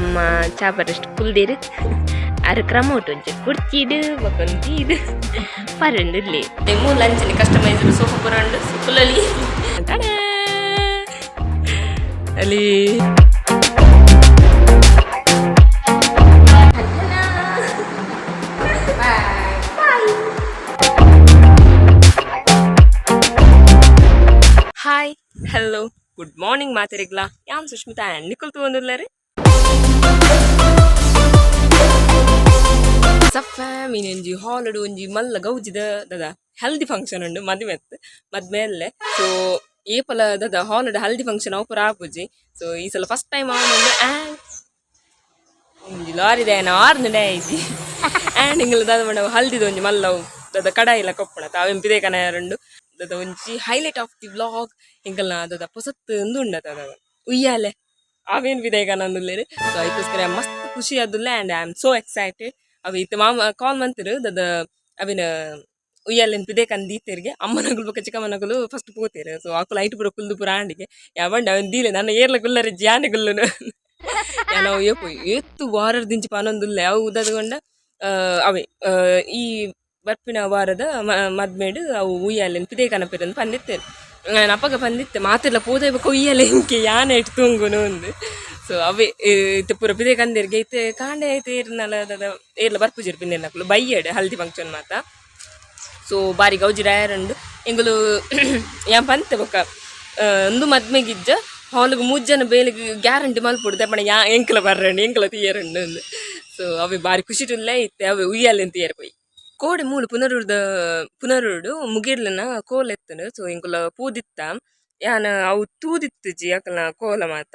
ಅಮ್ಮ ಚಾಪರಷ್ಟು ಕುಲ್ದಿರು ಅರ ಕ್ರಮ ಉಂಟು ಕುರ್ಚಿಡು ಬಕೊಂಚೀಡು ಪರಂಡಿರ್ಲಿ ಮೂರು ಲಂಚನಿ ಕಸ್ಟಮೈಸ್ಡ್ ಸೋಫಾ ಪುರಂಡು ಕುಲಲಿ ಅಲ್ಲಿ ಹಾಯ್ ಹಲೋ ಗುಡ್ ಮಾರ್ನಿಂಗ್ ಮಾತಾರಿಗ್ಲಾ ಯಾನ್ ಸುಷ್ಮಿತಾ ಆ್ಯಂಡ್ ನಿಖುಲ್ ತಗೊಂಡಿಲ್ಲರಿ ಸಫ್ಯಾಮ್ ಇನ್ನೊಂಜಿ ಹಾಲಿಡ್ ಒಂಜಿ ಮಲ್ಲ ಗೌಜಿದ ದದ ಹೆಲ್ದಿ ಫಂಕ್ಷನ್ ಉಂಡು ಮದ್ಮೇಲೆ ಸೊ ಏಪಲ ದದ ಹಾಲಿಡ್ ಹಲ್ದಿ ಫಂಕ್ಷನ್ ಅವಪುರ ಆಪುಜಿ ಸೊ ಈ ಸಲ ಫಸ್ಟ್ ಟೈಮ್ ಆನಂದು ಒಂಜಿ ಲಾರಿದ ಆರ್ನ ಡೇ ಐತಿ ಆ್ಯಂಡ್ ಹಿಂಗಲ್ ದಾದ ಮಾಡ ಹಲ್ದಿದ ಒಂಜಿ ಮಲ್ಲ ದದ ಕಡಾಯಿಲ ಕೊಪ್ಪಣ ತಾವೆಂಪಿದೆ ಕನ ಯಾರುಂಡು ದದ ಒಂಜಿ ಹೈಲೈಟ್ ಆಫ್ ದಿ ವ್ಲಾಗ್ ಹಿಂಗಲ್ನ ದದ ಪೊಸತ್ ಉಂಡತ ಅದ ಉಯ್ಯಾಲೆ ಅವೇನು ವಿದೇಗನಂದುಲ್ಲೇರಿ ಸೊ ಅದಕ್ಕೋಸ್ಕರ ಮಸ್ತ್ ಖುಷಿ ಆದುಲ್ಲ and I am so excited ಅವ ಇತ್ತು ಮಾಮ ಕಾಲ್ ಮಂತಿರು ದದ ಅವಿನ ಉಯ್ಯಾಲೆನ್ ಪಿದೆ ಕಂದೀತೆರಿಗೆ ಅಮ್ಮನಗುಲು ಬೊಕ ಚಿಕ್ಕಮ್ಮನಗುಲು ಫಸ್ಟ್ ಪೋತೇರು ಸೊ ಆಕುಲು ಐಟು ಪುರ ಕುಲ್ದು ಪುರ ಆಂಡಿಗೆ ಯಾವಂಡ ಅವನ್ ದೀಲೆ ನನ್ನ ಏರ್ಲ ಗುಲ್ಲರಿ ಜಾನೆ ಗುಲ್ಲುನು ನಾವು ಏಪು ಏತ್ತು ವಾರದ ದಿಂಚಿ ಪಾನೊಂದುಲ್ಲ ಅವು ಉದದ್ಕೊಂಡ ಅವೇ ಈ ಬರ್ಪಿನ ವಾರದ ಮದ್ಮೇಡು ಅವು ಉಯ್ಯಾಲೆನ್ ಪಿದೆ ಕನಪಿರಂದು ಪಂದಿತ್ತೇನೆ ನಾನು ಅಪ್ಪಗ ಬಂದಿತ್ತೆ ಮಾತೆಲ್ಲ ಪೋದಬೇಕು ಉಯ್ಯಲ್ಲ ಇಂಕೆ ಯಾನೆ ಇಟ್ಟು ತುಂಗುನು ಒಂದು ಸೊ ಅವೇ ಇತ್ತು ಪೂರ ಪಿದೆ ಕಂದಿರ್ಗೆ ಇತ್ತೆ ಕಾಂಡೆ ಐತೆ ಏರ್ನಲ್ಲ ಏರ್ಲ ಬರ್ಪುಜಿರ್ ಪಿಂದೆನಕ್ಲು ಬೈಯಡೆ ಹಲ್ದಿ ಫಂಕ್ಷನ್ ಮಾತ ಸೊ ಬಾರಿ ಗೌಜಿ ರಾಯರಂಡು ಎಂಗುಲು ಯಾನ್ ಪಂತೆ ಬೊಕ್ಕ ಒಂದು ಮದ್ಮೆಗಿಜ್ಜ ಹಾಲಿಗೆ 3 ಜನ ಬೇಲಿಗೆ ಗ್ಯಾರಂಟಿ ಮಲ್ಪುಡು ದಪ್ಪಣ ಎಂಕಲ ಬರ್ರಂಡು ಎಂಕಲ ತೀಯರಂಡು ಒಂದು ಸೊ ಅವೇ ಬಾರಿ ಖುಷಿ ಟುಲ್ಲೇ ಇತ್ತೆ ಅವೇ ಉಯ್ಯಾಲೆನ್ ತೀಯರ್ ಪೋಯಿ ಕೋಡೆ ಮೂಲು ಪುನರುಡು ಮುಗಿಡ್ಲನ ಕೋಲ್ ಎತ್ತನು ಸೊ ಇಂಕುಲ ಪೂದಿತ್ತ ಯಾನ ಅವು ತೂದಿತ್ತುಜಿ ಅಕಲ್ನ ಕೋಲ ಮಾತ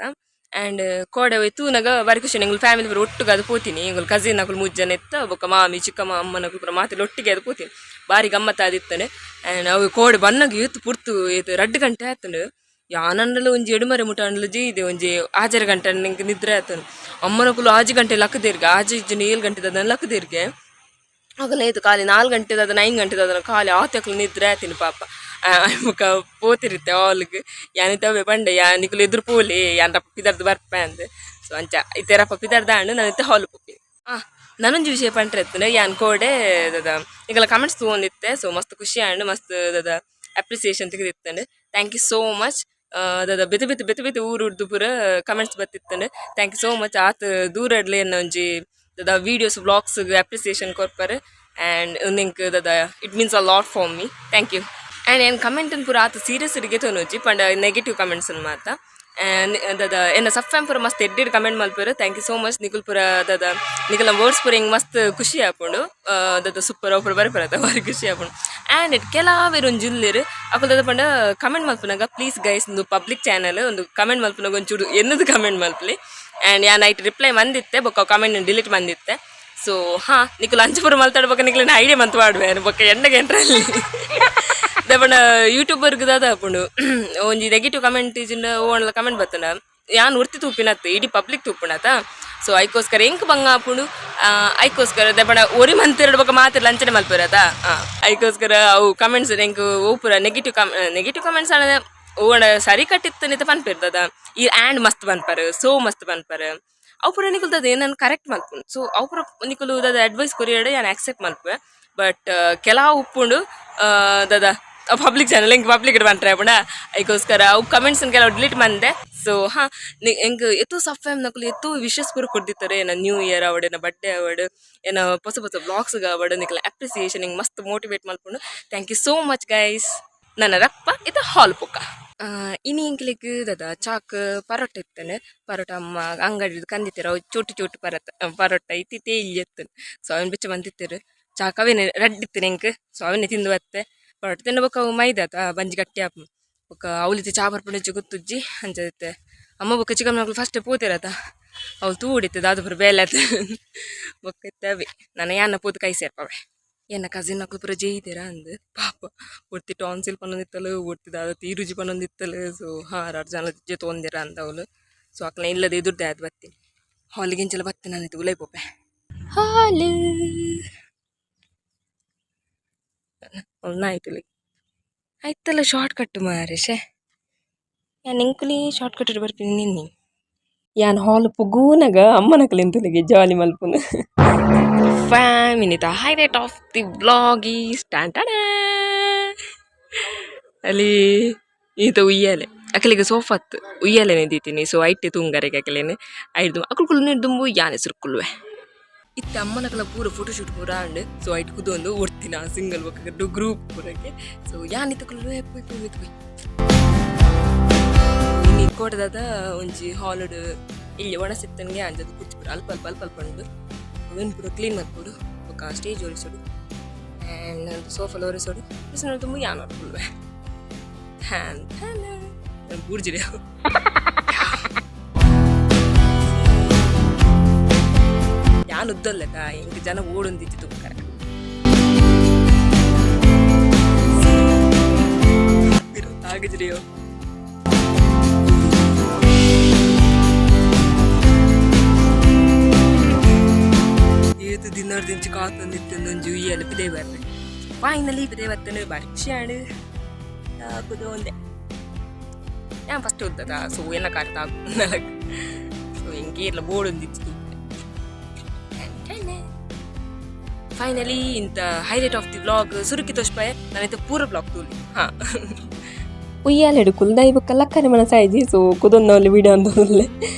ಆ್ಯಂಡ್ ಕೋಡೆ ಅವು ತೂನಾಗ ಬಾರಿ ಖುಷಿ ಎಂಗುಲು ಫ್ಯಾಮಿಲಿ ಪೂರ ಒಟ್ಟಿಗೆ ಅದು ಪೋತೀನಿ ಎಂಗುಲು ಕಸಿನ್ ಅಕುಲು 3 ಜನ ಎತ್ತ ಬೊಕ್ಕ ಮಾಮಿ ಚಿಕ್ಕಮ್ಮ ಅಮ್ಮನಕುಲು ಪೂರ ಮಾತೆಲ್ಲ ಒಟ್ಟಿಗೆ ಅದು ಪೋತೀನಿ ಬಾರಿ ಗಮ್ಮತ್ತ ಆದಿತ್ತನೆ ಆ್ಯಂಡ್ ಅವು ಕೋಡೆ ಬನ್ನಗ ಇವತ್ತು ಪುರ್ತು ಇದು 2 ಗಂಟೆ ಆಯ್ತನು ಯಾನಂಡಲು ಒಂಜಿ ಎಡುಮರೆ ಮುಟ ಅಂಡಲು ಜೀದೆ ಒಂಜಿ 6 ಗಂಟೆ ನಿಂಗೆ ನಿದ್ರೆ ಆಯ್ತನು ಅಮ್ಮನಕುಲು 6 ಗಂಟೆ ಲಕ್ಕದಿರ್ಗೆ 6 7 ಗಂಟೆ ಅದನ್ನು ಲಕ್ಕದಿರ್ಗೆ ಆಗಲ್ಲ ಆಯ್ತು ಖಾಲಿ 4 ಗಂಟೆದ 9 ಗಂಟೆದ ಅದನ್ನು ಖಾಲಿ ಆತಕ್ಲು ನಿದ್ರೆ ಆಯ್ತೀನಿ ಪಾಪ ಮುಖ ಪೋತಿರುತ್ತೆ ಹಾಲ್ಗೆ ಯಾನಿತವೇ ಬಂಡೆ ನಿಕುಲು ಎದುರು ಪೋಲಿ ಯಾನಪ್ಪ ಪಿದರ್ದು ಬರ್ಪೆ ಅಂದೆ ಸೊ ಅಂಚ ಇತ್ತೆರಪ್ಪ ಪಿದರ್ದ ಹಣ್ಣು ನಾನು ಇತ್ತೆ ಹಾಲು ಪೋಪಿ ನಾನೊಂದು ವಿಷಯ ಪಂಟ್ರೆ ಎತ್ತನೆ ಯಾನ್ ಕೋಡೆ ದದ ಈಗೆಲ್ಲ ಕಮೆಂಟ್ಸ್ ತೊಗೊಂಡಿತ್ತೆ ಸೊ ಮಸ್ತ್ ಖುಷಿ ಹಣ್ಣು ಮಸ್ತ್ ದದ ಅಪ್ರಿಸಿಯೇಷನ್ ತೆಗೆದಿತ್ತಂಡು ಥ್ಯಾಂಕ್ ಯು ಸೋ ಮಚ್ ದದ ಬೆತೆ ಊರುಡ್ದು ಪೂರ ಕಮೆಂಟ್ಸ್ ಬತ್ತಿತ್ತಂಡು ಥ್ಯಾಂಕ್ ಯು ಸೋ ಮಚ್ ಆತ ದೂರ ಇಡ್ಲಿ ಅನ್ನೋ ಒಂಜಿ ದದ ವೀಡಿಯೋಸ್ ವ್ಲಾಗ್ಸ್ ಅಪ್ರಿಸಿಯೇಷನ್ ಕೊರ್ಪರೆ ಆ್ಯಂಡ್ ನಿಂಕ್ ದದ it means a lot for me thank you and ಏನು ಕಮೆಂಟನ್ನು ಪೂರ ಆತ ಸೀರಿಯಸ್ ಇರಿಗೆ ತೊನೋಜಿ ಪಂಡ ನೆಗೆಟಿವ್ ಕಮೆಂಟ್ಸ್ ಅನ್ನು ಮಾತ ದದ ಎನ್ನ ಸಫ್ಯಾಮ್ ಪೂರ ಮಸ್ತ್ ಎಡ್ಡೆಡ್ ಕಮೆಂಟ್ ಮಲ್ಪರು ಥ್ಯಾಂಕ್ ಯು ಸೋ ಮಚ್ ನಿಕುಲ್ ಪೂರ ದದ ನಿಕಲ್ನ ವರ್ಡ್ಸ್ ಪೂರ ಹಿಂಗೆ ಮಸ್ತ್ ಖುಷಿ ಆಪುಂಡು ದದ ಸೂಪರ್ ಅವ್ರು ಬರಪರತ್ತ ಬಾರಿ ಖುಷಿ ಆಪುಂಡು ಆ್ಯಂಡ್ ಇಟ್ ಕೆಲವೇರು ಒಂದು ಜಿಲ್ಲೆರು ಅಪ್ಪು ದದ ಪಂಡ ಕಮೆಂಟ್ ಮಲ್ಪನಾಗ ಪ್ಲೀಸ್ ಗೈಸ್ ಒಂದು ಪಬ್ಲಿಕ್ ಚಾನಲ್ ಒಂದು ಕಮೆಂಟ್ ಮಲ್ಪನಾಗ ಒಂಚೂರು ಎನ್ನದು ಕಮೆಂಟ್ ಮಲ್ಪಲಿ ಆ್ಯಂಡ್ ಯಾ ನೈಟ್ ರಿಪ್ಲೈ ಬಂದಿತ್ತೆ ಬೊಕ್ಕ ಕಮೆಂಟ್ ಡಿಲೀಟ್ ಬಂದಿತ್ತೆ ಸೊ ಹಾಂ ನಿಕುಲ್ ಅಂಚಪುರ ಮಲ್ತಾಡ್ಬೇಕು ನಿಕ್ಲಿನ ಐಡಿಯಾ ಮಂತ್ ಮಾಡುವೆ ಬೊಕ್ಕ ಎಂಡಗೆ ಎಂಟ್ರಲ್ಲಿ ದಪಂಡ ಯೂಟ್ಯೂಬರ್ಗೆ ದಾದ ಹಾಪುಂಡು ಒಂಜಿ ನೆಗೆಟಿವ್ ಕಮೆಂಟ್ ಇಜಿಂದ ಓಣ್ಲ ಕಮೆಂಟ್ ಬತ್ತನ ಯಾನ್ ಉರ್ತಿ ತೂಪಿನತ್ತು ಇಡೀ ಪಬ್ಲಿಕ್ ತೂಪಿನತ್ತ ಸೊ ಐಕೋಸ್ಕರ ಎಂಕ್ ಬಂಗ ಹಾಪುಂಡು ಐಕೋಸ್ಕರ ದಪಂಡ ಒರಿ ಮಂತ್ ಬೊಕ್ಕ ಮಾತಿರ್ ಲಂಚನೆ ಮಲ್ಪಿರತ್ತ ಐಕೋಸ್ಕರ ಅವು ಕಮೆಂಟ್ಸ್ ಎಂಕ್ ಓಪುರ ನೆಗೆಟಿವ್ ಕಮೆಂಟ್ಸ್ ಅಣ್ಣ ಓಣ ಸರಿ ಕಟ್ಟಿತ್ತು ನಿತ ಪನ್ಪಿರ್ತದ ಈ ಆ್ಯಂಡ್ ಮಸ್ತ್ ಪನ್ಪರ್ ಸೋ ಮಸ್ತ್ ಪನ್ಪರ್ ಅವು ಪೂರ ನಿಕುಲ್ದದ ನಾನು ಕರೆಕ್ಟ್ ಮಲ್ಪುಂಡು ಸೊ ಅವು ಪೂರ ನಿಕುಲು ದದ ಅಡ್ವೈಸ್ ಕೊರಿಯಡೆ ನಾನು ಆಕ್ಸೆಪ್ಟ್ ಮಲ್ಪೆ ಬಟ್ ಕೆಲವು ಉಪ್ಪುಂಡು ದದ ಪಬ್ಲಿಕ್ ಚಾನಲ್ ಹೆಂಗೆ ಪಬ್ಲಿಕ್ ಬಂಟ್ರೆ ಪುಣ ಅದಕ್ಕೋಸ್ಕರ ಅವು ಕಮೆಂಟ್ಸನ್ನು ಕೆಲವು ಡಿಲೀಟ್ ಮಾಡಿದೆ ಸೊ ಹಾಂ ಹೆಂಗೆ ಎತ್ತೋ ಸಫ್ಯಾಮ್ ನಕಲು ಎತ್ತೋ ವಿಶಸ್ ಪೂರ ಕೊಡ್ದಿತ್ತಾರೆ ಏನ ನ್ಯೂ ಇಯರ್ ಅವಡ್ ಏನ ಬರ್ಡೇ ಅವಡ್ ಏನ ಹೊಸ ವ್ಲಾಗ್ಸ್ಗೆ ಅವಡ್ ನಿಕಲ ಅಪ್ರಿಸಿಯೇಷನ್ ಹಿಂಗೆ ಮಸ್ತ್ ಮೋಟಿವೇಟ್ ಮಲ್ಪುಂಡು thank you so much guys ನನ್ನ ರಪ್ಪ ಇದು ಹಾಲ್ ಪುಕ್ಕ ಇನಿ ಇಂಕ್ಲಿಗೆ ದದ ಚಾಕ್ ಪರೋಟ ಇತ್ತನೆ ಪರೋಟ ಅಮ್ಮ ಅಂಗಡಿ ಕಂದಿತ್ತೀರ ಅವು ಚೋಟು ಪರೋಟ ಇತ್ತಿ ತೇಲಿ ಎತ್ತನೆ ಸೊ ಅವನ್ ಬಿಚ್ಚ ಬಂದಿತ್ತೀರು ಚಾಕ್ ಅವೇನೆ ರೆಡ್ ಇತ್ತು ಎಂಕ್ ಸೊ ಅವನ್ನೇ ತಿಂದು ಬತ್ತೆ ಪರೋಟ ತಿನ್ನಬೇಕು ಅವು ಮೈದಾತ ಬಂಜಿ ಗಟ್ಟಿ ಆಪ್ ಬೊಕ್ಕ ಅವಲಿತಿ ಚಾ ಬರ್ಪುಂಡು ಗೊತ್ತುಜ್ಜಿ ಅಂಚದಿತ್ತೆ ಅಮ್ಮ ಬೊಕ್ಕ ಚಿಕನ್ ಮಕ್ಕಳು ಫಸ್ಟ್ ಪೋತಿರತ್ತ ಅವಳು ತೂಡಿತ್ತು ದಾದು ಪುರ ಬೇಲೆ ಆತ ಬೊಕ್ಕ ಇತ್ತವೆ ನಾನು ಯಾನ ಪೋತು ಕೈ ಸೇರ್ಪವೆ ಎನ್ನ ಕಸಿನ್ ನಕ್ಲು ಪೂರ ಜೈತೀರ ಅಂದು ಪಾಪ ಒಡ್ತಿ ಟಾನ್ಸಿಲ್ ಪನ್ನೊಂದಿತ್ತಲು ಒಡ್ತಿ ದಾದ ತೀರುಜಿ ಪನ್ನೊಂದಿತ್ತಲು ಸೊ ಹಾಂ 6 ಜನ ಜೊತೆ ತೊಂದಿರ ಅಂತ ಅವಳು ಸೊ ಅಕ್ಲ ಇಲ್ಲದೆ ಎದುರ್ದೆ ಅದು ಬರ್ತೀನಿ ಹಾಲಿಗೆಂಚೆಲ್ಲ ಬರ್ತೀನಿ ನಾನಿತ್ತು ಉಲೈ ಪೋಪೆ ಹಾಲು ಆಯ್ತು ಆಯ್ತಲ್ಲ ಶಾರ್ಟ್ ಕಟ್ ಮಾರೆ ಶೇ ನಾನು ಇಂಕುಲಿ ಶಾರ್ಟ್ ಕಟ್ ಬರ್ತೀನಿ ನಿನ್ನೆ ಯಾನ್ ಹಾಲ್ ಪುಗೂನಾಗ ಅಮ್ಮನಕಲಿಂತಲಿಗೆ ಜಾಲಿ ಮಲ್ಪುನು ಫ್ಯಾಮಿನಿತ highlight of the blog is ಅಲ್ಲಿ ಈತ ಉಯ್ಯಾಲೆ ಅಕಲಿಗೆ ಸೋಫಾತ್ ಉಯ್ಯಾಲೆನೆ ದೀತೀನಿ ಸೊ ಐಟೆ ತುಂಗರೆಗೆ ಅಕಲೇನೆ ಐದು ಅಕಲ್ಕುಲು ನಿರ್ದುಂಬು ಯಾನೆ ಸುರ್ಕುಲ್ವೆ ಇತ್ತ ಅಮ್ಮನಕಲ ಪೂರ ಫೋಟೋಶೂಟ್ ಪೂರ ಅಂಡ್ ಸೊ ಐಟ್ ಕುದೊಂದು ಒಡ್ತಿನ ಸಿಂಗಲ್ ಒಕ್ಕ ಗ್ರೂಪ್ ಪೂರಕ್ಕೆ ಸೊ ಯಾನಿತ ಕುಲ್ವೆ ಪೋಯ್ ಇನ್ನು ಕೋಟದಾದ ಒಂಜಿ ಹಾಲುಡು ಇಲ್ಲಿ ಒಣಸಿತ್ತನ್ಗೆ ಅಂಜದು ಕುರ್ಚಿ ಪೂರ ಅಲ್ಪ ಅಲ್ಪ ಅಲ್ಪ ಅಲ್ಪ ಉಂಡು ಅವೇನು ಪೂರ ಕ್ಲೀನ್ ಮಾಡ್ಕೊಡು ఒక ಸ್ಟೇಜ್ ಒರೆಸೋಡು ಆ್ಯಂಡ್ ಒಂದು ಸೋಫಾಲ್ ಒರೆಸೋಡು ಬಿಸಿನೋಡು ತುಂಬ ಯಾನ್ ನೋಡ್ಕೊಳ್ವೆ ಹ್ಯಾನ್ ಹ್ಯಾನ್ ಬೂರ್ಜಿರಿ ಯಾನ್ ಉದ್ದಲ್ಲಕ ಎಂಟು ಜನ ಓಡೊಂದಿತ್ತು ತುಮಕರ ಆಗಿದ್ರಿಯೋ ಏತು ದಿನರ್ದಿಂಚು ಕಾತಂದಿತ್ತು ಒಂಜು ಉಯ್ಯಲು ಬಿದೆ ಬರ್ರೆ ಫೈನಲಿ ಬಿದೆ ಬರ್ತೇನೆ ಬರ್ಕ್ಷಾಡು ಆಗುದು ಒಂದೇ ഞാൻ ഫസ്റ്റ് കൊടുത്തതാ സോ എന്നെ കാട്ടാക്കും സോ എനിക്ക് ಎಲ್ಲ ಬೋರ್ಡ್ ಒಂದಿತ್ತು ಫೈನಲಿ ಇಂತ ಹೈಲೈಟ್ ಆಫ್ ದಿ ವ್ಲಾಗ್ ಸುರುಕಿ ತೋಷ್ಪಾಯ ನಾನೈತೆ ಪೂರ ಬ್ಲಾಗ್ ತೋಲಿ ಹಾಂ ಉಯ್ಯಾಲೆಡು ಕುಲ್ದ ಇವ ಕಲ್ಲಕ್ಕರೆ ಮನಸಾಯಿಜಿ ಸೊ ಕುದೊಂದು ವಿಡಿಯೋ ಅಂತಂದ್ರೆ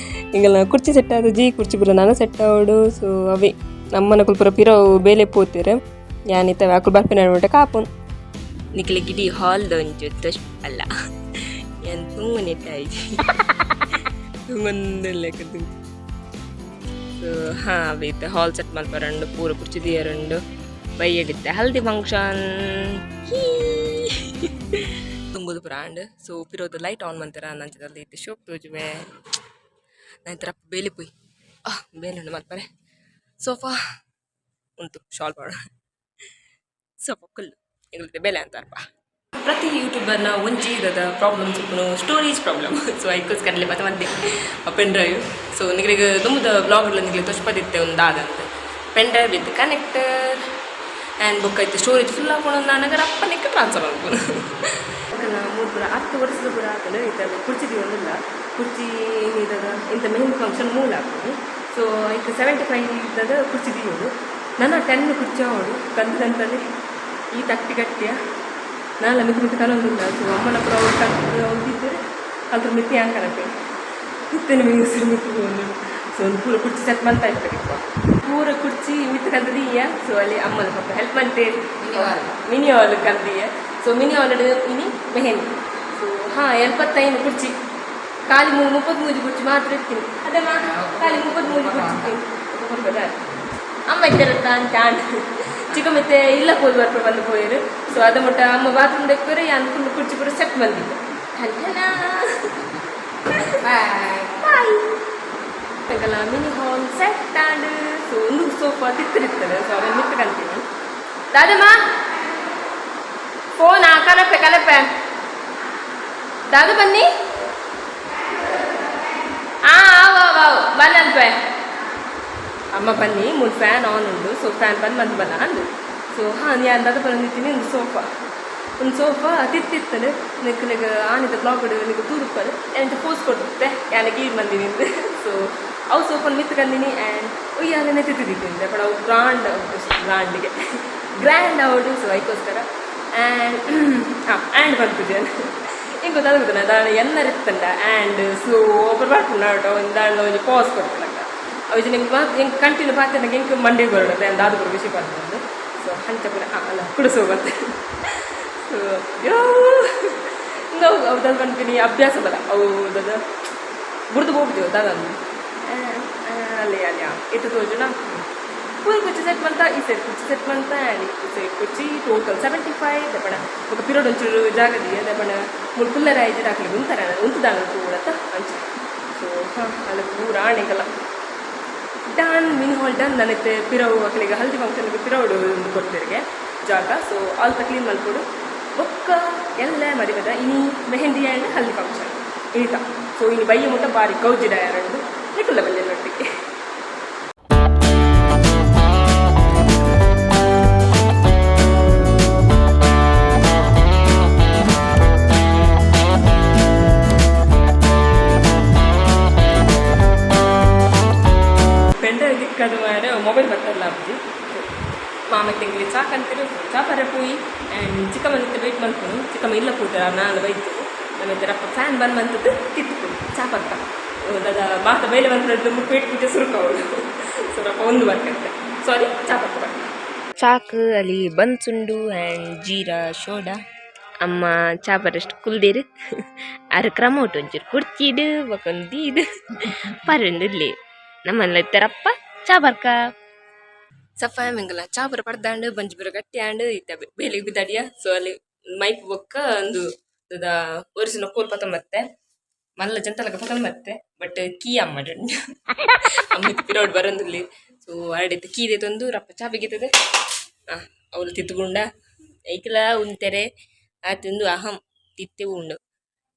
ಹಿಂಗೆಲ್ಲ ಕುರ್ಚಿ ಸೆಟ್ ಆದ ಜಿ ಕುರ್ಚಿ ಪುರ ನಾನು ಸೆಟ್ ಆವಡು ಸೊ ಅವೇ ನಮ್ಮನ ಕುಲ್ಪುರ ಪಿರೋ ಬೇಲೆ ಪೋತೀರ ಯಾನಿತ್ತ ವ್ಯಾಕುಲ್ ಬರ್ಪಿನ ನೋಟ ಕಾಪುನ್ ನಿಖಲೆ ಗಿಡಿ ಹಾಲ್ದ ಒಂಚು ತೋಷ್ ಅಲ್ಲ ಏನು ತುಂಬನೇ ಇಟ್ಟಾಯಿಜಿ ತುಂಬೊಂದು ಲೆಕ್ಕದ್ದು ಸೊ ಹಾಂ ಅವೈತೆ ಹಾಲ್ ಸೆಟ್ ಮಲ್ಪರಂಡು ಪೂರ ಕುರ್ಚಿ ದಿಯರಂಡು ಬೈಯಡಿತ್ತೆ ಹಲ್ದಿ ಫಂಕ್ಷನ್ ತುಂಬುದು ಬ್ರಾಂಡ್ ಸೊ ಪಿರೋದು ಲೈಟ್ ಆನ್ ಮಾಡ್ತಾರ ನಂಚದಲ್ಲಿ ಇತ್ತು ಶೋಕ್ ತೋಜುವೆ ನಂತರ ಬೇಲಿ ಪುಯ್ ಬೇಲುಂಡು ಮಲ್ಪರೆ ಸೋಫಾ ಉಂಟು ಶಾಲ್ ಮಾಡ ಸೋಫಾ ಕುಲ್ಲು ಎಂಗ್ಲಿದೆ ಬೆಲೆ ಅಂತಾರಪ್ಪ ಪ್ರತಿ ಯೂಟ್ಯೂಬರ್ನ ಒಂಜಿ ಇರದ ಪ್ರಾಬ್ಲಮ್ಸ್ ಇಪ್ಪನು ಸ್ಟೋರೇಜ್ ಪ್ರಾಬ್ಲಮ್ ಸೊ ಐಕೋಸ್ಕರಲಿ ಮತ್ತೆ ಮತ್ತೆ ಪೆನ್ ಡ್ರೈವ್ ಸೊ ನಿಗಳಿಗೆ ತುಂಬದ ಬ್ಲಾಗ್ಗಳು ನಿಮಗೆ ತೋರಿಸ್ಪದಿತ್ತೆ ಒಂದು ಆದಂತೆ pen drive with connector and book ಐತೆ ಸ್ಟೋರೇಜ್ ಫುಲ್ ಹಾಕೊಂಡು ನನಗರ ಅಪ್ಪನಿಕ್ಕೆ ಟ್ರಾನ್ಸ್ಫರ್ ಮಾಡ್ಬೋದು ಮೂರು ಪುರ 10 ವರ್ಷದ ಪುರ ಹಾಕಲು ಈ ಥರ ಕುರ್ಚಿದಿ ಒಂದಿಲ್ಲ ಕುರ್ಚಿ ಇದಾಗ ಇಂಥ ಮೆಹಂದಿ ಫಂಕ್ಷನ್ ಮೂಲ ಹಾಕೋದು ಸೊ ಈಗ 75 ಇದ್ದದ ಕುರ್ಚಿದಿ ಅವಳು ನನ್ನ 10 ಕುರ್ಚಿ ಅವಳು ಕಂತಲ್ಲಿ ಈ ತಟ್ಟಿ ಗಟ್ಟಿಯ ನಾಳೆ ಮಿತ್ತು ಕಲೊಂದಿಲ್ಲ ಸೊ ಅಮ್ಮನ ಪುರ ಅವ್ರು ಕಲ್ತು ಹೋಗಿದ್ದರೆ ಅದ್ರ ಮಿತ್ತಿ ಹಾಕನಕ್ಕೆ ಮಿತ್ತೇನೆ ಮಿಂಗಿಸಿರು ಮಿತ್ತು ಒಂದು ಸೊ ಒಂದು ಪೂರ ಕುರ್ಚಿ ಸೆಟ್ ಮಾಡ್ತಾ ಇರ್ಬೇಕಪ್ಪ ಪೂರ ಕುರ್ಚಿ ಮಿತ್ತು ಕಲ್ತದೀಯ ಸೊ ಅಲ್ಲಿ ಅಮ್ಮನ ಪಾಪ ಹೆಲ್ಪ್ ಮಾಡ್ತೇ ಮಿನಿ ಹಾಲ್ ಕಲ್ದೀಯ ಸೊ ಮಿನಿ ಹಾಲ್ ಇನಿ ಮೆಹಂದಿ ಸೊ ಹಾಂ 75 ಕುರ್ಚಿ ಖಾಲಿ 33 ಕುರ್ಚಿ ಮಾತ್ರ ಇರ್ತೀನಿ ಅದೇ ಖಾಲಿ 33 ಕುರ್ಚಿ ಇರ್ತೀನಿ ಅಮ್ಮ ಇದ್ದಾರತ್ತ ಅಂತ ಚಿಕ್ಕ ಮತ್ತೆ ಇಲ್ಲ ಹೋಗಿ ಬರ್ಕೊಂಡು ಬಂದು ಹೋಯರು ಸೊ ಅದ ಮಟ್ಟ ಅಮ್ಮ ಬಾತ್ರೂಮ್ ತೆಕ್ಕೋರೆ ಯಾನ್ ಫುಲ್ ಕುರ್ಚಿ ಪೂರ ಸೆಟ್ ಬಂದಿದ್ದು ಹಾಗಲ್ಲ mini hall set and so ಒಂದು ಸೋಫಾ ತಿತ್ತರಿರ್ತದೆ ಸೊ ಅದನ್ನು ಮಿತ್ತು ಕಂತೀನಿ ದಾದಮ್ಮ ಫೋನಾ ಕಲಪೆ ದಾದ ಬನ್ನಿ ಆವ್ ಬನ್ನಲ್ಪೆ ಅಮ್ಮ ಬನ್ನಿ 3 ಫ್ಯಾನ್ ಆನ್ ಉಂಡು ಸೊ ಫ್ಯಾನ್ ಬಂದು ಬನ್ನ ಅಂದು ಸೊ ಹಾಂ ನಾನು ದಾದ ಬಂದಿದ್ದೀನಿ ಒಂದು ಸೋಫಾ ತಿತ್ತಿತ್ತಲೆ ನಿನಗೆ ಆನಿದ ಬ್ಲಾಗ್ ನಿನಗೆ ತೂರುಪ್ಪದು ಎಂತ ಪೋಸ್ ಕೊಡುತ್ತೆ ಯಾನಿಗೆ ಈಗ ಬಂದಿನಿ ಸೊ ಅವು ಸೋಫಾನ ಮಿತ್ಕಂದಿನಿ ಆ್ಯಂಡ್ ಉಯ್ಯಾಲನೆ ತಿತ್ತಿದ್ದಿದ್ದೆ ಬಟ್ ಅವು ಬ್ರಾಂಡ್ಗೆ ಗ್ರ್ಯಾಂಡ್ ಅವಡು ಸೊ ಅದಕ್ಕೋಸ್ಕರ ಆ್ಯಂಡ್ ಬಂದಿದ್ದೆ ಹಿಂಗೆ ಗೊತ್ತಾಗುತ್ತೆ ದಾಣ ಎಲ್ಲರಿತ್ತಂಡ ಆ್ಯಂಡ್ ಸೊ ಒಬ್ಬರು ಮಾಡ್ಕೊಂಡು ಒಂದು ದಾಂಡ ಒಂದು ಪಾಸ್ ಕೊಡ್ತಲ್ಲ ಅವು ನಿಮ್ಗೆ ಹೆಂಗೆ ಕಂಟಿನ್ಯೂ ಪಾತ್ರ ನಂಗೆ ಹೆಂಗೆ ಮಂಡಿ ಬರೋದು ಅಂದಾದ ಬರೋ ವಿಷಯ ಬರ್ತದೆ ಸೊ ಹಂಚ ಪುರ ಅಲ್ಲ ಕುಡಿಸೋ ಬರ್ತದೆ ಸೊ ಹಿಂಗೆ ಅವ್ರದ್ದು ಬಂದ್ಬಿನಿ ಅಭ್ಯಾಸ ಬರ ಅವ್ರದ್ದು ಬುಡ್ದು ಹೋಗ್ತೀವಿ ದಾದನ್ನು ಅಲ್ಲಿ ಎತ್ತು ತೋಜುನ ಪೂರ ಕುರ್ಚಿ ಸೆಟ್ ಮಂತ ಈ ಸೈಡ್ ಕುರ್ಚಿ ಸೆಟ್ ಮಂತ ಆ್ಯಂಡ್ ಈ ಸೈಡ್ ಕುರ್ಚಿ ಟೋಟಲ್ 75 ದಪ್ಪಣ ఒక ಪಿರಿಯಡ್ ಒಂಚೂರು ಜಾಗದಿ ದಪ್ಪಣ ಮೂರು ಪುಲ್ಲರ ಐದು ಹಾಕಲಿ ಉಂತಾರೆ ಉಂಟುದಾಣ ಪೂರತ್ತ ಅಂಚೆ ಸೊ ಹಾಂ ಅಲ್ಲಿ ಪೂರ ಆಣೆಗಲ್ಲ ಡನ್ ಮಿನಿ ಹಾಲ್ ಡನ್ ನನಗೆ ಪಿರವು ಮಕ್ಕಳಿಗೆ ಹಲ್ದಿ ಫಂಕ್ಷನ್ಗೆ ಪಿರವಡು ಒಂದು ಕೊಡ್ತಿರಿಗೆ ಜಾಗ ಸೊ ಆಲ್ತ ಕ್ಲೀನ್ ಮಾಡ್ಕೊಡು ಬೊಕ್ಕ ಎಲ್ಲ ಮರಿಬದ ಇನಿ ಮೆಹಂದಿ ಆ್ಯಂಡ್ ಹಲ್ದಿ ಫಂಕ್ಷನ್ ಇನಿತ ಸೊ ಇನಿ ಬಯ್ಯ ಮುಟ್ಟ ಬಾರಿ ಕೌಜಿಡ ಎರಡು ನಿಕ್ಕುಲ್ಲ ಬಲ್ಲೆ ತಿಕ್ಕದು ಮಾರೆ ಮೊಬೈಲ್ ಬರ್ತಲ್ಲ ಅಪ್ಪಿ ಮಾಮ ತೆಂಗಿಲಿ ಸಾಕಂತೀರಿ ಚಾಪರೆ ಪೋಯಿ ಆ್ಯಂಡ್ ಚಿಕ್ಕಮ್ಮ ಜೊತೆ ವೆಯ್ಟ್ ಮಾಡ್ಕೊಂಡು ಚಿಕ್ಕಮ್ಮ ಇಲ್ಲ ಕೂತಾರ ನಾನು ಬೈತು ನಮ್ಮ ರಪ್ಪ ಫ್ಯಾನ್ ಬಂದ್ ಬಂತದ್ದು ತಿತ್ತು ಚಾಪಕ್ಕ ಅದ ಮಾತ ಮೇಲೆ ಬಂದು ಪೇಟ್ ಪೂಜೆ ಸುರುಕವಳು ಸೊ ರಪ್ಪ ಒಂದು ಬರ್ಕಂತೆ ಸಾರಿ ಚಾಪಕ್ಕ ಬರ್ಕ ಚಾಕು ಅಲ್ಲಿ ಬನ್ಸುಂಡು ಆ್ಯಂಡ್ ಜೀರಾ ಸೋಡಾ ಅಮ್ಮ ಚಾಪರಷ್ಟು ಕುಲ್ದಿರು ಅರ ಕ್ರಮ ಒಟ್ಟು ಒಂಚೂರು ಕುಡ್ಚಿಡು ಬಕೊಂದು ಇದು ಪರಂಡಿರ್ಲಿ ನಮ್ಮಲ್ಲ ಇತ್ತಾರಪ್ಪ ಚಾಪರ್ಕ ಸಫಾ ಮೆಂಗಲ ಚಾಪರ ಪಡ್ದಾಂಡು ಬಂಜಿಪುರ ಗಟ್ಟಿ ಆಂಡು ಇತ್ತ ಬೇಲಿಗೆ ಬಿದ್ದಾಡಿಯ ಸೊ ಅಲ್ಲಿ ಮೈಕ್ ಬೊಕ್ಕ ಒಂದು ಒರಿಜಿನ ಕೋಲ್ ಪತಂಬತ್ತೆ ಮಲ್ಲ ಜಂತಲಕ ಪತಂಬತ್ತೆ ಬಟ್ ಕೀ ಅಮ್ಮ ಅಮ್ಮ ಪಿರೋಡ್ ಬರಂದಿರ್ಲಿ ಸೊ ಅರಡಿತ್ತು ಕೀದೆ ತಂದು ರಪ್ಪ ಚಾಪಿಗಿತ್ತದೆ ಅವಳು ತಿತ್ತುಗುಂಡ ಐಕಲ ಉಂತೆರೆ ಆತಂದು ಅಹಂ ತಿತ್ತೆ ಉಂಡು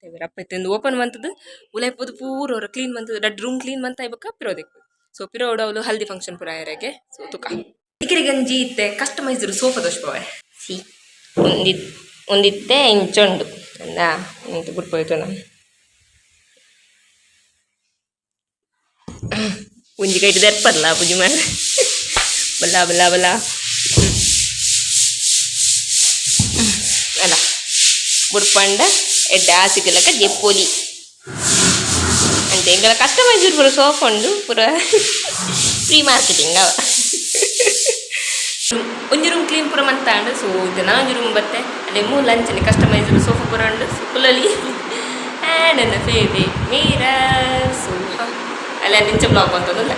ರಪ್ಪ ಇತ್ತಂದು ಓಪನ್ ಮಂತದ್ದು ಉಲಾಯ್ಪದು ಪೂರ ಅವ್ರ ಕ್ಲೀನ್ ಮಂತದ್ದು ಡಡ್ ರೂಮ್ ಕ್ಲೀನ್ ಮಂತ ಇವಾಗ ಪಿರೋದಿಕ್ಕು ಸೊ ಪಿರೋಡ್ ಅವಳು ಹಲ್ದಿ ಫಂಕ್ಷನ್ ಪುರ ಯಾರಿಗೆ ಸೊ ತುಕ ಡಿಗ್ರಿ ಗಂಜಿ ಇತ್ತೆ ಕಸ್ಟಮೈಸ್ಡ್ ಸೋಫಾ ದೋಷ್ಪವ ಸಿ ಒಂದಿತ್ತೆ ಇಂಚೊಂಡು ಅಂದ ಇಂತ ಬಿಟ್ಬೋಯ್ತು ನಾನು ಪುಂಜಿ ಕೈಟ್ ದೆರ್ಪಲ್ಲ ಪೂಜೆ ಮಾಡಿ ಬಲ್ಲ ಬಲ್ಲ ಬಲ್ಲ ಅಲ್ಲ ಬುಡ್ಪಂಡ ಎಡ್ಡ ಆಸಿಗಲಕ ಜೆಪ್ಪೊಲಿ ಅಂತ ಎಂಗಲ ಕಸ್ಟಮೈಸ್ಡ್ ಪೂರ ಸೋಫಾ ಉಂಡು ಪೂರ ಫ್ರೀ ಮಾರ್ಕೆಟಿಂಗ್ ಅವ ಒಂಜಿ ರೂಮ್ ಕ್ಲೀನ್ ಪೂರ ಮಂತಾಂಡು ಸೊ ಇದು ನಾಂಜಿ ರೂಮ್ ಬತ್ತೆ ಅಲ್ಲೇ ಮೂರು ಲಂಚನೆ ಕಸ್ಟಮೈಸ್ಡ್ ಸೋಫಾ ಪೂರ ಉಂಡು ಸುಕ್ಕುಲಲ್ಲಿ ಆ್ಯಂಡ್ ನನ್ನ ಫೇವ್ರೇಟ್ ಮೀರಾ ಸೊ ಅಲ್ಲ ನಿಂಚ ಬ್ಲಾಗ್ ಅಂತಂದಿಲ್ಲ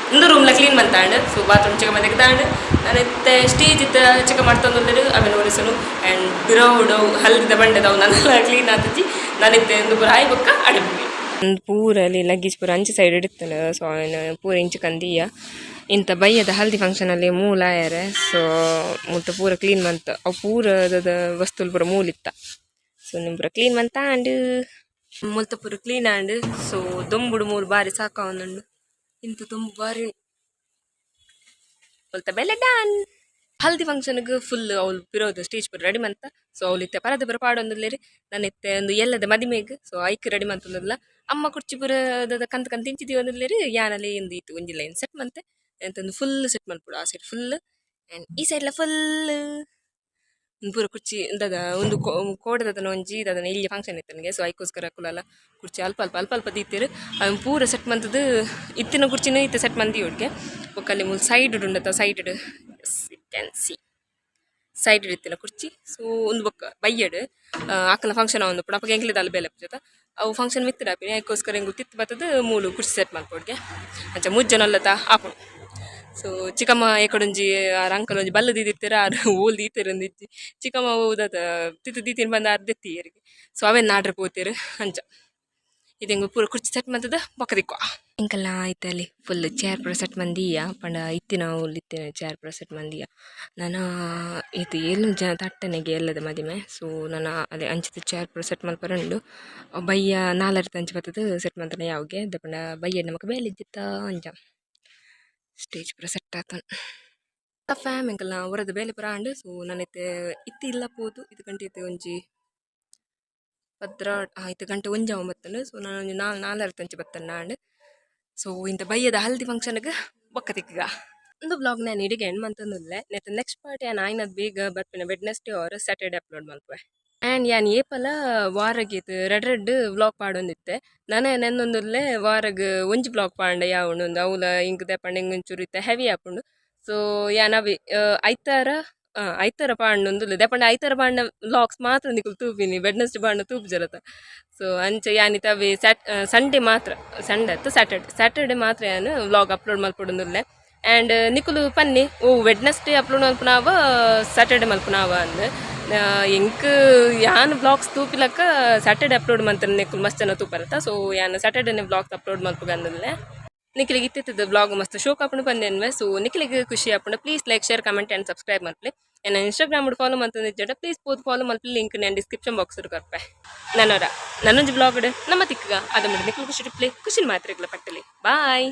ಒಂದು ರೂಮ್ಲ ಕ್ಲೀನ್ ಮಂತಾಂಡು ಸೊ ಬಾತ್ರೂಮ್ ಚಿಕ್ಕ ಮಂದಿಗೆ ತಾಂಡು ನಾನು ಇತ್ತೆ ಸ್ಟೇಜ್ ಇತ್ತ ಚಿಕ್ಕ ಮಾಡ್ತಂದ್ರೆ ಆಮೇಲೆ ಒರೆಸನು ಆ್ಯಂಡ್ ಬಿರೋಡು ಹಲ್ದಿದ ಬಂಡದವು ನನ್ನೆಲ್ಲ ಕ್ಲೀನ್ ಆತಜಿ ನಾನಿತ್ತೆ ಒಂದು ಪೂರ ಆಯ್ ಬೊಕ್ಕ ಅಡುಗೆ ಒಂದು ಪೂರಲ್ಲಿ ಲಗೇಜ್ ಪೂರ ಅಂಚೆ ಸೈಡ್ ಇಡುತ್ತಾನೆ ಸೊ ಅವನು ಪೂರ ಇಂಚು ಕಂದೀಯ ಇಂಥ ಬೈಯದ ಹಲ್ದಿ ಫಂಕ್ಷನಲ್ಲಿ ಮೂಲಾಯರೆ ಸೊ ಮುಟ್ಟ ಪೂರ ಕ್ಲೀನ್ ಮಂತ ಅವು ಪೂರದ ವಸ್ತುಲು ಪೂರ ಮೂಲಿತ್ತ ಸೊ ನಿಮ್ಮ ಪೂರ ಕ್ಲೀನ್ ಮಂತ ಆಂಡು ಮುಲ್ತ ಪೂರ ಕ್ಲೀನ್ ಆಂಡು ಸೊ ದೊಂಬುಡು ಮೂರು ಬಾರಿ ಸಾಕಾವೊಂದುಂಡು ಇಂಥ ದೊಂಬು ಬಾರಿ ಮುಲ್ತ ಬೆಲೆ ಡಾನ್ ಹಲ್ದಿ ಫಂಕ್ಷನ್ಗೆ ಫುಲ್ ಅವಳು ಪಿರೋದು ಸ್ಟೇಜ್ ಪೂರ ರೆಡಿ ಮಂತ ಸೊ ಅವಳು ಇತ್ತೆ ಪರದ ಪೂರ ಪಾಡೊಂದಿಲ್ಲೇರಿ ನಾನು ಇತ್ತೆ ಒಂದು ಎಲ್ಲದ ಮದಿಮೆಗೆ ಸೊ ಐಕ್ ರೆಡಿ ಮಂತಂದಿಲ್ಲ ಅಮ್ಮ ಕುರ್ಚಿ ಪೂರ ಕಂತ ಕಂತ ತಿಂಚಿದೀವಿ ಅಂದಿಲ್ಲೇರಿ ಯಾನಲ್ಲಿ ಎಂದು ಇತ್ತು ಒಂಜಿಲ್ಲ ಏನು ಸೆಟ್ ಮಂತೆ ಅಂತಂದು ಫುಲ್ ಸೆಟ್ ಮಾಡ್ಬಿಡು ಆ ಸೈಡ್ ಫುಲ್ ಆ್ಯಂಡ್ ಈ ಸೈಡ್ಲ ಫುಲ್ ಪೂರ ಕುರ್ಚಿ ಇಂದದ ಒಂದು ಕೋಡದನ ಒಂಜಿ ಅದನ್ನು ಇಲ್ಲಿ ಫಂಕ್ಷನ್ ಇತ್ತು ನನಗೆ ಸೊ ಐಕೋಸ್ಕರ ಕುಲಲ್ಲ ಕುರ್ಚಿ ಅಲ್ಪ ಅಲ್ಪ ಅಲ್ಪ ಅಲ್ಪ ದೀತಿರು ಅದನ್ನು ಪೂರ ಸೆಟ್ ಮಂತದ್ದು ಇತ್ತಿನ ಕುರ್ಚಿನೂ ಇತ್ತು ಸೆಟ್ ಮಂದಿ ಒಟ್ಟಿಗೆ ಬೊಕ್ಕಲ್ಲಿ ಮೂಲ ಸೈಡ್ ಉಂಡತ್ತ side yes it can see side ಇತ್ತಿನ ಕುರ್ಚಿ ಸೊ ಒಂದು ಬೊಕ್ಕ ಬೈಯಡ್ ಆಕಲ ಫಂಕ್ಷನ್ ಒಂದು ಪುಣ ಅಪ್ಪ ಎಂಗ್ಲಿದ ಅಲ್ಲಿ ಬೇಲೆ ಜೊತೆ ಅವು ಫಂಕ್ಷನ್ ಮಿತ್ತಿರಾಪಿ ಐಕೋಸ್ಕರ ಹೆಂಗೆ ತಿತ್ತು ಬರ್ತದೆ ಮೂಲು ಕುರ್ಚಿ ಸೆಟ್ ಮಾಡ್ಕೊಡ್ಗೆ ಅಂಚ ಮುಜ್ಜನಲ್ಲತ್ತ ಹಾಕೊಂಡು ಸೊ ಚಿಕ್ಕಮ್ಮ ಏಕಡೊಂಜಿ ಆರ ಅಂಕಲ್ ಒಂಜಿ ಬಲ್ಲ ದೀದಿತ್ತೀರ ಆರು ಓಲ್ ದೀತಿರು ಅಂದಿಜ್ಜಿ ಚಿಕ್ಕಮ್ಮ ಓದದ ತಿತ್ತು ದೀತಿನ ಬಂದು ಆರು ದೆತ್ತಿಯರಿಗೆ ಸೊ ಅವೇನು ನಾಡ್ರೆ ಪೋತೀರು ಅಂಚ ಇದು ಹೆಂಗೆ ಪೂರ ಕುರ್ಚಿ ಸೆಟ್ ಮಂತದ ಬೊಕ್ಕ ದಿಕ್ಕೋ ಇಂಕಲ್ಲ ಆಯ್ತು ಅಲ್ಲಿ ಫುಲ್ ಚೇರ್ ಪೂರ ಸೆಟ್ ಮಂದಿಯ ಪಂಡ ಇತ್ತಿನ ಓಲ್ ಇತ್ತಿನ ಚೇರ್ ಪೂರ ಸೆಟ್ ಮಂದಿಯ ನಾನು ಇದು ಏನು ತಟ್ಟನೆಗೆ ಎಲ್ಲದ ಮದಿಮೆ ಸೊ ನಾನು ಅದೇ ಅಂಚಿದ ಚೇರ್ ಪೂರ ಸೆಟ್ ಮಲ್ಪರಂಡು ಬಯ್ಯ ನಾಲ್ಕು ಅಂಚು ಬರ್ತದೆ ಸೆಟ್ ಮಂತನ ಯಾವಾಗೆ ದಪ್ಪಂಡ ಬಯ್ಯ ನಮಕ್ ಬೇಲಿದ್ದಿತ್ತ ಅಂಜ ಸ್ಟೇಜ್ ಪೂರ ಸೆಟ್ ಆತ ಫ್ಯಾಮ್ ಎಂಕಲ್ಲ ಹೊರದ ಬೇಲೆ ಪೂರ ಆಂಡು ಸೊ ನಾನೈತೆ ಇತ್ತಿ ಇಲ್ಲ ಪೋದು ಇದು ಗಂಟೆ ಐತೆ ಒಂಜಿ ಪದ್ರ ಇದು ಗಂಟೆ ಒಂಜಾವ ಬತ್ತಂಡು ಸೊ ನಾನು ಒಂಜಿ ನಾಲ್ಕು ತಂಚೆ ಬತ್ತಂಡ ಆಂಡು ಸೊ ಇಂಥ ಬೈಯದ ಹಲ್ದಿ ಫಂಕ್ಷನ್ಗೆ ಬೊಕ್ಕ ತಿಕ್ಕಗ ಒಂದು ಬ್ಲಾಗ್ ನಾನು ಇಡಿಗೆ ಎಂಡ್ ಮಂತಂದಿಲ್ಲ ನೆಕ್ಸ್ಟ್ ಪಾರ್ಟ್ ಏನು ಆಯ್ನದು ಬೇಗ ಬರ್ಪಿನ ವೆಡ್ನೆಸ್ಡೇ ಆರ್ ಸ್ಯಾಟರ್ಡೆ ಅಪ್ಲೋಡ್ ಮಾಡ್ಪೆ ಆ್ಯಂಡ್ ಯಾನ್ ಏಪಲ ವಾರಗೀತು ರೆಡ್ ವ್ಲಾಗ್ ಪಾಡೊಂದಿತ್ತೆ ನಾನು ನೆನ್ನೊಂದುಲ್ಲೆ ವಾರಗ್ ಒಂಜಿ ವ್ಲಾಗ್ ಪಾಂಡೆ ಯಾವಣು ಒಂದು ಅವಲ ಇಂಕ್ ದೆಪ್ಪಂಡು ಹಿಂಗೆ ಒಂಚೂರು ಇತ್ತೆ ಹೆವಿ ಆಪುಂಡು ಸೊ ಯಾನ್ ಅವಿ ಐತಾರ ಪಾಂಡೊಂದುಲ್ಲೆ ದೆಪ್ಪಂಡು ಐತಾರ ಪಾಂಡ ವ್ಲಾಗ್ಸ್ ಮಾತ್ರ ನಿಕುಲು ತೂಪಿನಿ ವೆಡ್ನೆಸ್ಡೇ ಪಾಂಡ ತೂಪು ಜರತ ಸೊ ಅಂಚೆ ಯಾನಿತ ಅವಿ ಸಂಡೇ ಮಾತ್ರ ಸಂಡೇ ಅತ್ತು ಸ್ಯಾಟರ್ಡೆ ಮಾತ್ರ ಯಾನು ವ್ಲಾಗ್ ಅಪ್ಲೋಡ್ ಮಲ್ಪೊಡೊಂದುಲ್ಲೆ ಆ್ಯಂಡ್ ನಿಕುಲು ಪನ್ನಿ ವೆಡ್ನೆಸ್ಡೇ ಅಪ್ಲೋಡ್ ಮಲ್ಪುನಾವ ಸ್ಯಾಟರ್ಡೆ ಮಲ್ಪುನಾವ ಅಂದ್ ಎಂಕ್ ಯಾನ್ ಬ್ಲಾಗ್ಸ್ ತೂಪಿಲಕ್ಕ ಸ್ಯಾಟರ್ಡೆ ಅಪ್ಲೋಡ್ ಮಂತನ ನಿಕುಲು ಮಸ್ತ್ ಜನ ತೂಪರತ್ತ ಸೊ ಯಾನ್ ಸ್ಯಾಟರ್ಡೇನೆ ಬ್ಲಾಗ್ಸ್ ಅಪ್ಲೋಡ್ ಮಲ್ಪುಗಂದಲ್ಲೇ ನಿಖಿಲಿಗೆ ಇತ್ತಿದ್ದು ಬ್ಲಾಗ್ ಮಸ್ತ್ ಶೋಕ್ ಆಪುಂಡು ಬಂದೇನ್ವೆ ಸೊ ನಿಖಿಲಿಗೆ ಖುಷಿ ಆಪುಂಡು please like share comment and subscribe ಮಲ್ಪಲಿ ನಾನು ಇನ್ಸ್ಟಾಗ್ರಾಮ್ ಫಾಲೋ ಮಂತಂದಿಜ್ಜಡ ಪ್ಲೀಸ್ ಪೋದು ಫಾಲೋ ಮಲ್ಪಲಿ ಲಿಂಕ್ ನಾನು ಡಿಸ್ಕ್ರಿಪ್ಷನ್ ಬಾಕ್ಸ್ ಕರ್ಪೆ ನನ್ನೊಂಜಿ ಬ್ಲಾಗ್ ನಮ್ಮ ತಿಕ್ಕಗ ಅದು ಮಾಡಿ ನಿಖಿಲ್ ಖುಷಿ ರಿಪ್ಲೈ ಖುಷಿ ಮಾತ್ರ ಪಟ್ಟಲಿ ಬಾಯ್.